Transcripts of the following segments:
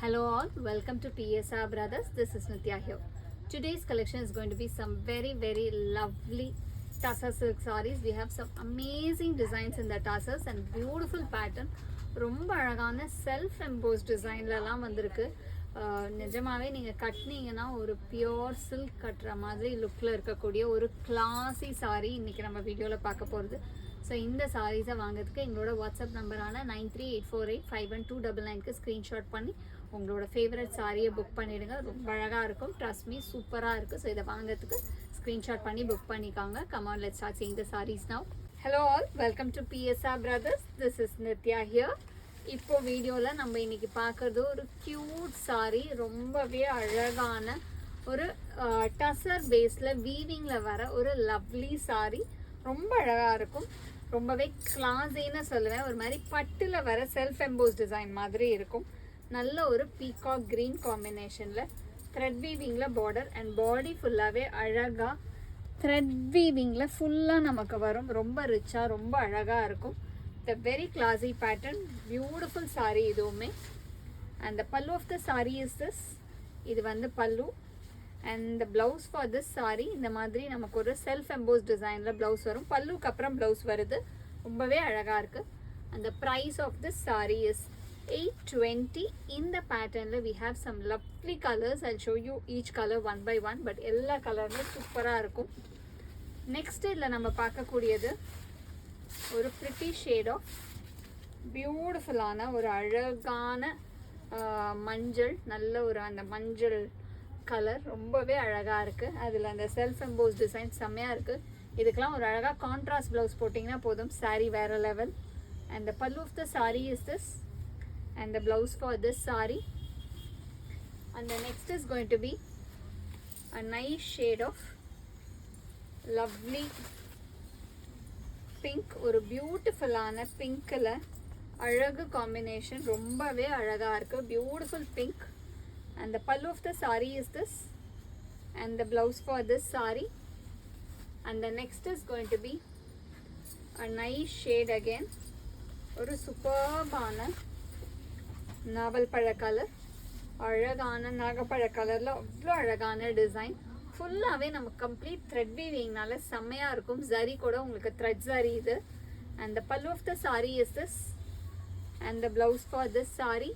Hello all, welcome to PSR Brothers. This is Nitya here. Today's collection is going to be some very lovely Tassa silk sarees. We have some amazing designs in the tassels and beautiful pattern. ரொம்ப அழகான self EMBOSS டிசைன்லலாம் வந்திருக்கு. நிஜமாவே நீங்கள் கட்டினீங்கன்னா ஒரு pure silk கட்டுற மாதிரி லுக்கில் இருக்கக்கூடிய ஒரு கிளாஸி சாரீ இன்றைக்கி நம்ம வீடியோவில் பார்க்க போகிறது. ஸோ இந்த சாரீஸை வாங்கிறதுக்கு எங்களோட வாட்ஸ்அப் நம்பரான 9384851299க்கு ஸ்க்ரீன்ஷாட் பண்ணி உங்களோட ஃபேவரட் சாரியை புக் பண்ணிவிடுங்க. ரொம்ப அழகாக இருக்கும், ட்ரஸ்ட் மீ, சூப்பராக இருக்குது. ஸோ இதை வாங்கிறதுக்கு ஸ்க்ரீன்ஷாட் பண்ணி புக் பண்ணிக்காங்க. Come on, let's start seeing the saris now. Hello all, welcome to PSR Brothers. This is Nithya here. இப்போ வீடியோவில் நம்ம இன்றைக்கி பார்க்குறது ஒரு க்யூட் சாரீ. ரொம்பவே அழகான ஒரு டசர் பேஸில் வீவிங்கில் வர ஒரு லவ்லி சாரீ. ரொம்ப அழகாக இருக்கும், ரொம்பவே கிளாஸின்னு சொல்லுவேன். ஒரு மாதிரி பட்டில் வர செல்ஃப் எம்போஸ் டிசைன் மாதிரி இருக்கும். நல்ல ஒரு பீகாக் க்ரீன் காம்பினேஷனில் த்ரெட் வீவிங்கில் பார்டர் அண்ட் பாடி ஃபுல்லாகவே அழகாக த்ரெட் வீவிங்கில் ஃபுல்லாக நமக்கு வரும். ரொம்ப ரிச்சாக ரொம்ப அழகாக இருக்கும். The very classy pattern, beautiful sari இதுவுமே. And the pallu of the sari is this. இது வந்து பல்லு. And the blouse for this sari இந்த மாதிரி நமக்கு ஒரு செல்ஃப் எம்போஸ் டிசைனில் ப்ளவுஸ் வரும். பல்லுக்கு அப்புறம் ப்ளவுஸ் வருது. ரொம்பவே அழகாக இருக்குது. And the price of this sari is 820. இந்த பேட்டர்னில் we have some lovely colors. I'll show you each color one by one, but எல்லா கலருமே சூப்பராக இருக்கும். நெக்ஸ்ட் இதில் நம்ம பார்க்கக்கூடியது ஒரு ப்ரிட்டி ஷேட் ஆஃப் பியூட்டிஃபுல்லான ஒரு அழகான மஞ்சள். நல்ல ஒரு அந்த மஞ்சள் கலர் ரொம்பவே அழகாக இருக்குது. அதில் அந்த செல்ஃப் எம்போஸ் டிசைன் செம்மையாக இருக்குது. இதுக்கெலாம் ஒரு அழகாக கான்ட்ராஸ்ட் ப்ளவுஸ் போட்டிங்கன்னா போதும், சாரீ வேறு level. And the pallu of the sari is this and the blouse for this saree. And the next is going to be a nice shade of lovely pink. ஒரு பியூட்டிஃபுல்லான பிங்க்கில் அழகு காம்பினேஷன், ரொம்பவே அழகாக இருக்குது. Beautiful pink. and the pallu of the saree is this and the blouse for this saree. and the next is going to be a nice shade again. ஒரு சூப்பர்பான நாவல் பழ கலர், அழகான நாகப்பழ கலரில் அவ்வளோ அழகான டிசைன். ஃபுல்லாகவே நம்ம கம்ப்ளீட் த்ரெட் வீவிங்னால செம்மையாக இருக்கும். ஜரி கூட உங்களுக்கு த்ரெட் ஜரி இது. And the pallu of the sari is this and the blouse for this sari.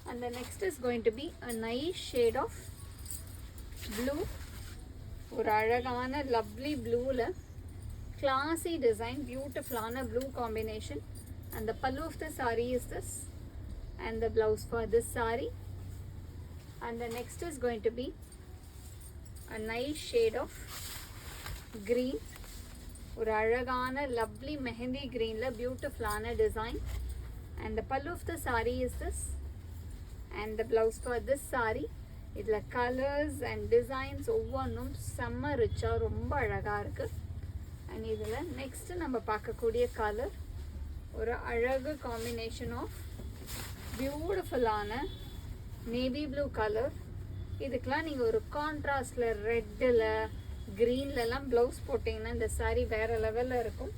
And the next is going to be a nice shade of blue. ஒரு அழகான லவ்லி ப்ளூவில் கிளாஸி டிசைன், பியூட்டிஃபுல்லான blue combination. And the pallu of the saree is this and the blouse for this saree. And the next is going to be a nice shade of green. ஒரு அழகான lovely mehendi greenல பியூட்டிஃபுல்லான design. and the pallu of the saree is this and the blouse for this saree. இதில் colours and designs ஒவ்வொன்றும் செம்ம ரிச்சாக ரொம்ப அழகாக இருக்குது. அண்ட் இதில் நெக்ஸ்ட்டு நம்ம பார்க்கக்கூடிய கலர் ஒரு அழகு காம்பினேஷன் ஆஃப் பியூட்டிஃபுல்லான நேவி ப்ளூ கலர். இதுக்கெலாம் நீங்கள் ஒரு கான்ட்ராஸ்டில் ரெட்டில் க்ரீன்லலாம் ப்ளவுஸ் போட்டிங்கன்னா இந்த சாரீ வேறு லெவலில் இருக்கும்.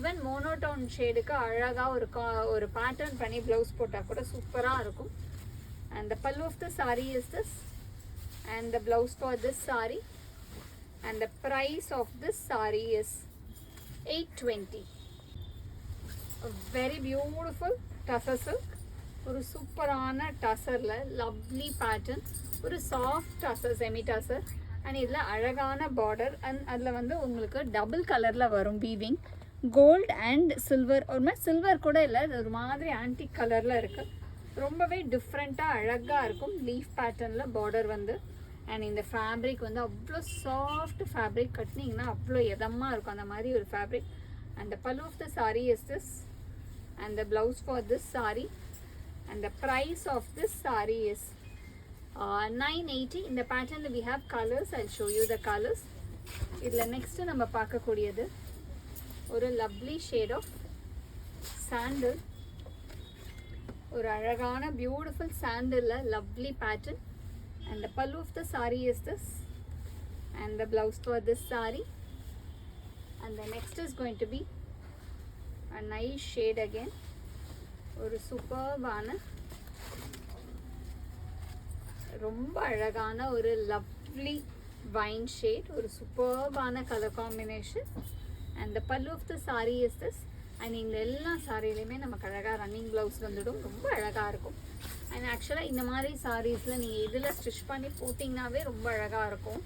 ஈவன் மோனோடோன் ஷேடுக்கு அழகாக ஒரு பேட்டர்ன் பண்ணி ப்ளவுஸ் போட்டால் கூட சூப்பராக இருக்கும். And the pallu of the sari is this and the blouse for this sari. And the price of this sari is 820. Very beautiful tussar silk. ஒரு சூப்பரான டசரில் லவ்லி பேட்டர்ன், ஒரு சாஃப்ட் டசர், செமி டசர். அண்ட் இதில் அழகான பார்டர். அண்ட் அதில் வந்து உங்களுக்கு டபுள் கலரில் வரும் வீவிங். கோல்டு அண்ட் சில்வர், ஒரு மாதிரி சில்வர் கூட இல்லை, அது ஒரு மாதிரி ஆன்டிக் கலரில் இருக்குது. ரொம்பவே டிஃப்ரெண்ட்டாக அழகாக இருக்கும். லீஃப் பேட்டர்னில் பார்டர் வந்து. அண்ட் இந்த ஃபேப்ரிக் வந்து அவ்வளோ சாஃப்ட் ஃபேப்ரிக், கட்டினீங்கன்னா அவ்வளோ இதமாக இருக்கும் அந்த மாதிரி ஒரு fabric. And the pallu of the sari is this and the blouse for this saree. and the price of this saree is 980. in the pattern we have colors. I'll show you the colors. idla next நம்ம பார்க்கக்கூடியது ஒரு lovely shade of sandal. ஒரு அழகான beautiful sandal lovely pattern. and the pallu of the saree is this and the blouse for this saree. and the next is going to be a nice shade again. ஒரு சூப்பர்பான ரொம்ப அழகான ஒரு lovely wine shade, ஒரு சூப்பர்பான colour combination. And the pallu of the sari is this. அண்ட் இந்த எல்லா சாரிலையுமே நமக்கு அழகாக ரன்னிங் ப்ளவுஸ் வந்துடும், ரொம்ப அழகாக இருக்கும். அண்ட் ஆக்சுவலாக இந்த மாதிரி சாரீஸில் நீங்கள் இதில் ஸ்டிச் பண்ணி போட்டிங்கனாவே ரொம்ப அழகாக இருக்கும்.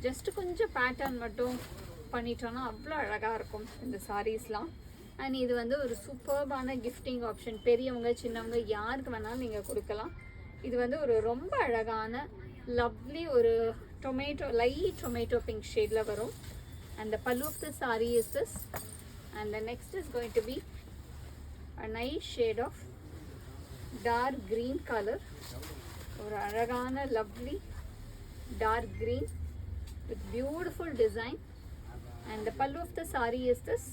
ஜஸ்ட்டு கொஞ்சம் பேட்டர்ன் மட்டும் பண்ணிட்டோன்னா அவ்வளோ அழகாக இருக்கும் இந்த சாரீஸ்லாம். அண்ட் இது வந்து ஒரு சூப்பர்பான கிஃப்டிங் ஆப்ஷன். பெரியவங்க சின்னவங்க யாருக்கு வேணாலும் நீங்கள் கொடுக்கலாம். இது வந்து ஒரு ரொம்ப அழகான லவ்லி ஒரு லைட் டொமேட்டோ பிங்க் ஷேடில் வரும். And the pallu of the sari is this. And the next is going to be a nice shade of dark green colour. ஒரு அழகான lovely dark green with beautiful design. And the pallu of the saree is this,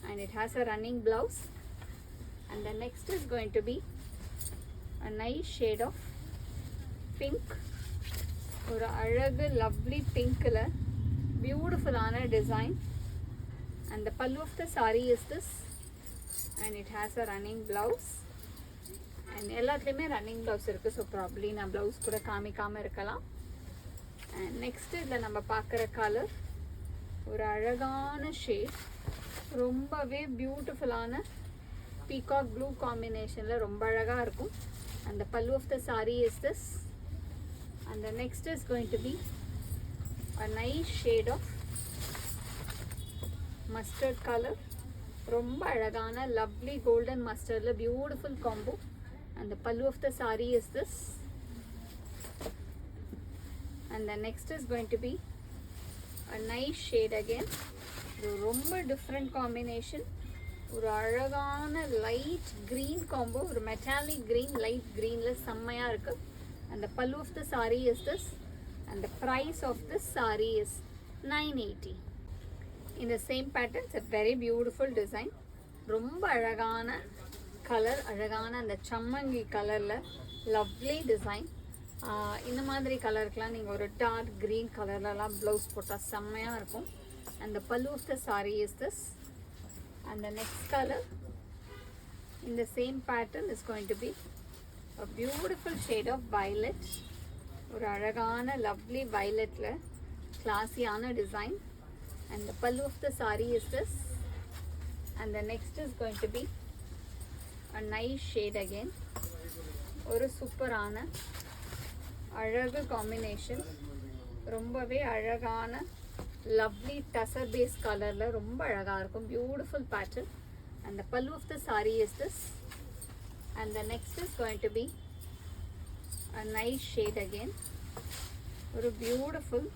and it has a running blouse. And the next is going to be a nice shade of pink, or a lovely pink color, beautiful on a design. And the pallu of the saree is this, and it has a running blouse. And எல்லாத்துலயுமே running blouse இருக்கு, so probably நான் blouse கூட காமிக்காம இருக்கலாம். And next இதில் நம்ம பார்க்குற colour ஒரு அழகான ஷேட், ரொம்பவே பியூட்டிஃபுல்லான பீகாக் ப்ளூ காம்பினேஷனில் ரொம்ப அழகாக இருக்கும். And the pallu of the saree is this. And the next is going to be a nice shade of mustard color. ரொம்ப அழகான lovely golden mustardல beautiful combo. And the pallu of the saree is this. And the next is going to be a nice shade again. ரொம்ப different combination. ஒரு அழகான light green combo, ஒரு metallic green light greenல செம்மையா இருக்கு. And the pallu of the saree is this. And the price of this saree is 980. In the same pattern, it's a very beautiful design. ரொம்ப அழகான colour, அழகான அந்த சம்மங்கி கலர்ல lovely design. இந்த மாதிரி கலருக்கெலாம் நீங்கள் ஒரு டார்க் க்ரீன் கலர்லலாம் ப்ளவுஸ் போட்டால் செம்மையாக இருக்கும். And the pallu of the sari is this. And the next colour in the same pattern is going to be a beautiful shade of violet. ஒரு அழகான லவ்லி வயலட்டில் கிளாஸியான design. And the pallu of the sari is this. And the next is going to be a nice shade again. ஒரு சூப்பரான அழகு combination, ரொம்பவே அழகான lovely tussar base கலரில் ரொம்ப அழகாக இருக்கும், beautiful pattern. And the pallu of the sari is this. And the next is going to be a nice shade again. ஒரு பியூட்டிஃபுல்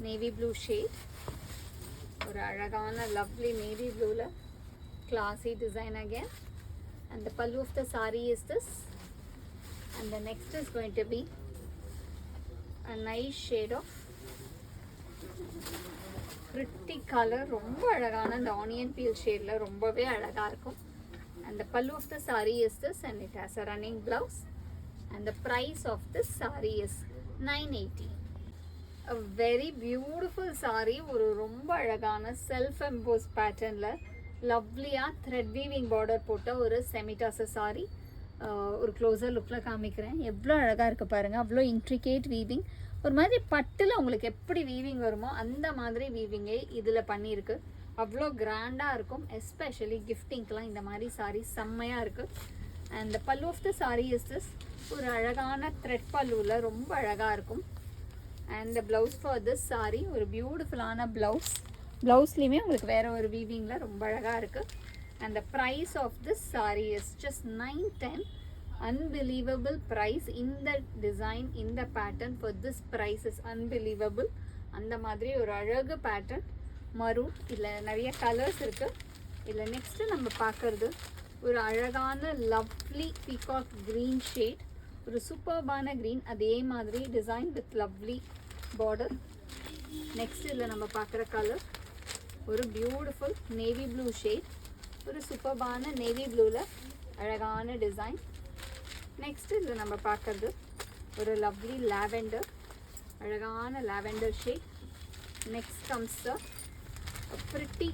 நேவி ப்ளூ ஷேட், ஒரு அழகான லவ்லி நேவி ப்ளூவில் classy design again. And the pallu of the sari is this. And the next is going to be a nice shade of pretty color. ரொம்ப அழகான அந்த onion feel ஷேட்ல ரொம்பவே அழகா இருக்கும். And the pallu of the saree is this, and it has a running blouse. And the price of this saree is 980. A very beautiful saree. ஒரு ரொம்ப அழகான self EMBOSS பேட்டர்ன்ல லவ்லியா த்ரெட் வீவிங் பார்டர் போட்ட ஒரு செமிடாச saree. ஒரு closure லுக்கில் காமிக்கிறேன். எவ்வளோ அழகாக இருக்குது பாருங்கள், அவ்வளோ இன்ட்ரிகேட் வீவிங். ஒரு மாதிரி பட்டில் உங்களுக்கு எப்படி வீவிங் வருமோ அந்த மாதிரி வீவிங்கே இதில் பண்ணியிருக்கு. அவ்வளோ கிராண்டாக இருக்கும். எஸ்பெஷலி கிஃப்டிங்க்கெலாம் இந்த மாதிரி சாரீ செம்மையாக இருக்குது. And the pallu of the sari is this. ஒரு அழகான த்ரெட் பல்லுவில் ரொம்ப அழகாக இருக்கும். And the blouse for this sari ஒரு பியூட்டிஃபுல்லான ப்ளவுஸ்லேயுமே உங்களுக்கு வேறு ஒரு வீவிங்கில் ரொம்ப அழகாக இருக்குது. And the price of this saree is just 910. Unbelievable price. In the design, in the pattern, for this price is unbelievable. அந்த மாதிரி ஒரு அழகு பேட்டர்ன் மரூன். இதில் நிறைய கலர்ஸ் இருக்குது. இதில் நெக்ஸ்ட்டு நம்ம பார்க்குறது ஒரு அழகான லவ்லி பீகாக் க்ரீன் ஷேட். ஒரு சூப்பர்பான க்ரீன், அதே மாதிரி design with lovely border. Next இதில் நம்ம பார்க்குற கலர் ஒரு பியூட்டிஃபுல் நேவி ப்ளூ ஷேட். ஒரு சூப்பர்பான நேவி ப்ளூவில் அழகான டிசைன். நெக்ஸ்ட் இதில் நம்ம பார்க்குறது ஒரு லவ்லி லாவெண்டர், அழகான lavender shade. Next comes pretty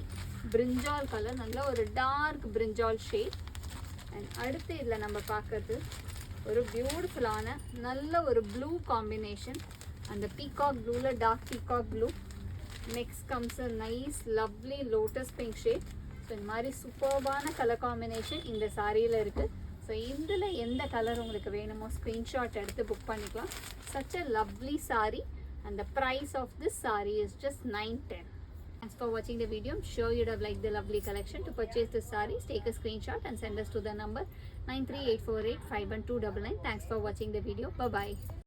பிரிஞ்சால் கலர், நல்ல ஒரு டார்க் பிரிஞ்சால் ஷேட். அண்ட் அடுத்து இதில் நம்ம பார்க்குறது ஒரு பியூட்டிஃபுல்லான நல்ல ஒரு ப்ளூ காம்பினேஷன். அந்த பீகாக் ப்ளூவில் dark peacock blue. Next comes a nice lovely lotus pink shade. So இந்த மாதிரி சூப்பர்பான கலர் காம்பினேஷன் இந்த சாரியில் இருக்குது. ஸோ இதில் எந்த கலர் உங்களுக்கு வேணுமோ ஸ்க்ரீன்ஷாட் எடுத்து புக் பண்ணிக்கலாம். such a lovely saree and the price of this saree is just 910. Thanks for watching the video. I'm sure you'd have liked the lovely collection. To purchase this sarees, take a screenshot and send us to the number 938485129. Thanks for watching the video. Bye bye.